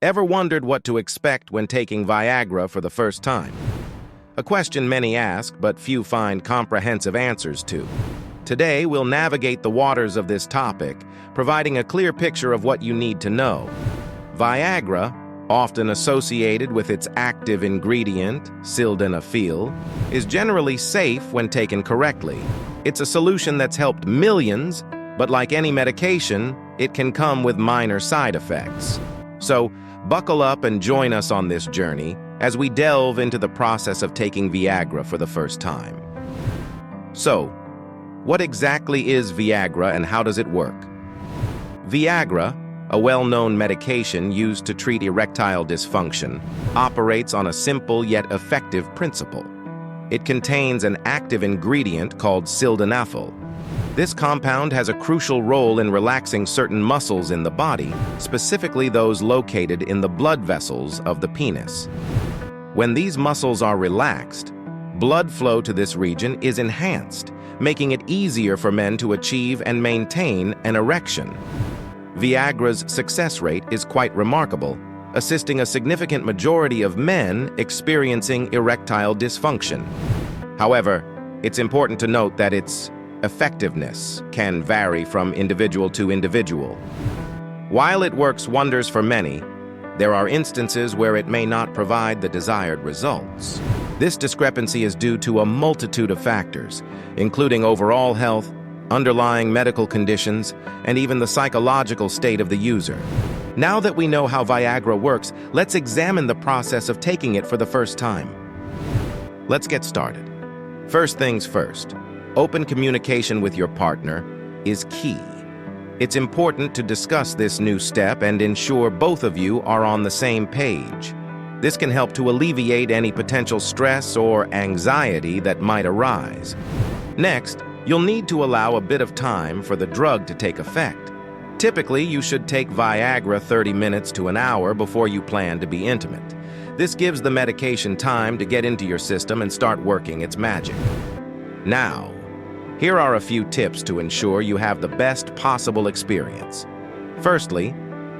Ever wondered what to expect when taking Viagra for the first time? A question many ask, but few find comprehensive answers to. Today, we'll navigate the waters of this topic, providing a clear picture of what you need to know. Viagra, often associated with its active ingredient, Sildenafil, is generally safe when taken correctly. It's a solution that's helped millions, but like any medication, it can come with minor side effects. So, buckle up and join us on this journey as we delve into the process of taking Viagra for the first time. So, what exactly is Viagra and how does it work? Viagra, a well-known medication used to treat erectile dysfunction, operates on a simple yet effective principle. It contains an active ingredient called sildenafil. This compound has a crucial role in relaxing certain muscles in the body, specifically those located in the blood vessels of the penis. When these muscles are relaxed, blood flow to this region is enhanced, making it easier for men to achieve and maintain an erection. Viagra's success rate is quite remarkable, assisting a significant majority of men experiencing erectile dysfunction. However, it's important to note that its effectiveness can vary from individual to individual. While it works wonders for many, there are instances where it may not provide the desired results. This discrepancy is due to a multitude of factors, including overall health, underlying medical conditions, and even the psychological state of the user. Now that we know how Viagra works, let's examine the process of taking it for the first time. Let's get started. First things first, open communication with your partner is key. It's important to discuss this new step and ensure both of you are on the same page. This can help to alleviate any potential stress or anxiety that might arise. Next, you'll need to allow a bit of time for the drug to take effect. Typically, you should take Viagra 30 minutes to an hour before you plan to be intimate. This gives the medication time to get into your system and start working its magic. Now, here are a few tips to ensure you have the best possible experience. Firstly,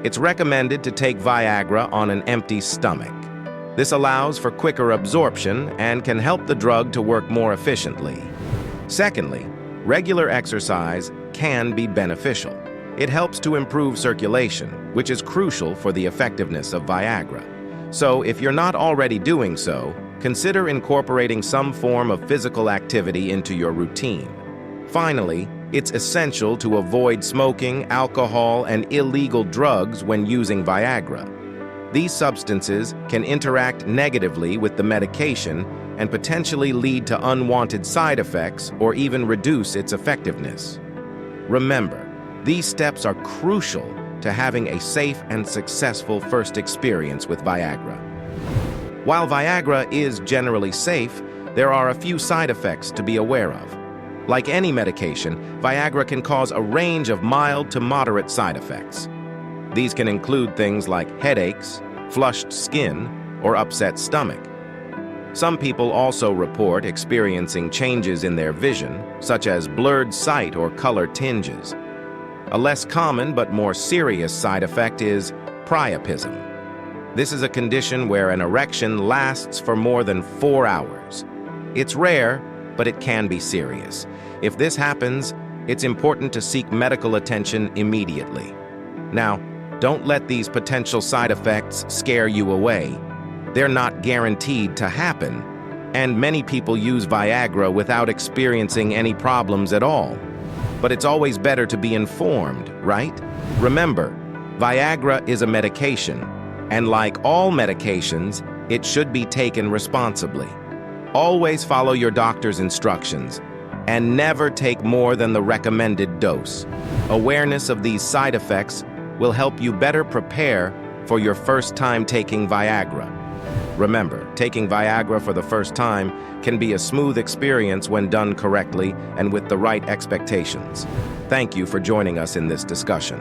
it's recommended to take Viagra on an empty stomach. This allows for quicker absorption and can help the drug to work more efficiently. Secondly, regular exercise can be beneficial. It helps to improve circulation, which is crucial for the effectiveness of Viagra. So, if you're not already doing so, consider incorporating some form of physical activity into your routine. Finally, it's essential to avoid smoking, alcohol, and illegal drugs when using Viagra. These substances can interact negatively with the medication and potentially lead to unwanted side effects or even reduce its effectiveness. Remember, these steps are crucial to having a safe and successful first experience with Viagra. While Viagra is generally safe, there are a few side effects to be aware of. Like any medication, Viagra can cause a range of mild to moderate side effects. These can include things like headaches, flushed skin, or upset stomach. Some people also report experiencing changes in their vision, such as blurred sight or color tinges. A less common but more serious side effect is priapism. This is a condition where an erection lasts for more than 4 hours. It's rare, but it can be serious. If this happens, it's important to seek medical attention immediately. Now, don't let these potential side effects scare you away. They're not guaranteed to happen, and many people use Viagra without experiencing any problems at all. But it's always better to be informed, right? Remember, Viagra is a medication, and like all medications, it should be taken responsibly. Always follow your doctor's instructions, and never take more than the recommended dose. Awareness of these side effects will help you better prepare for your first time taking Viagra. Remember, taking Viagra for the first time can be a smooth experience when done correctly and with the right expectations. Thank you for joining us in this discussion.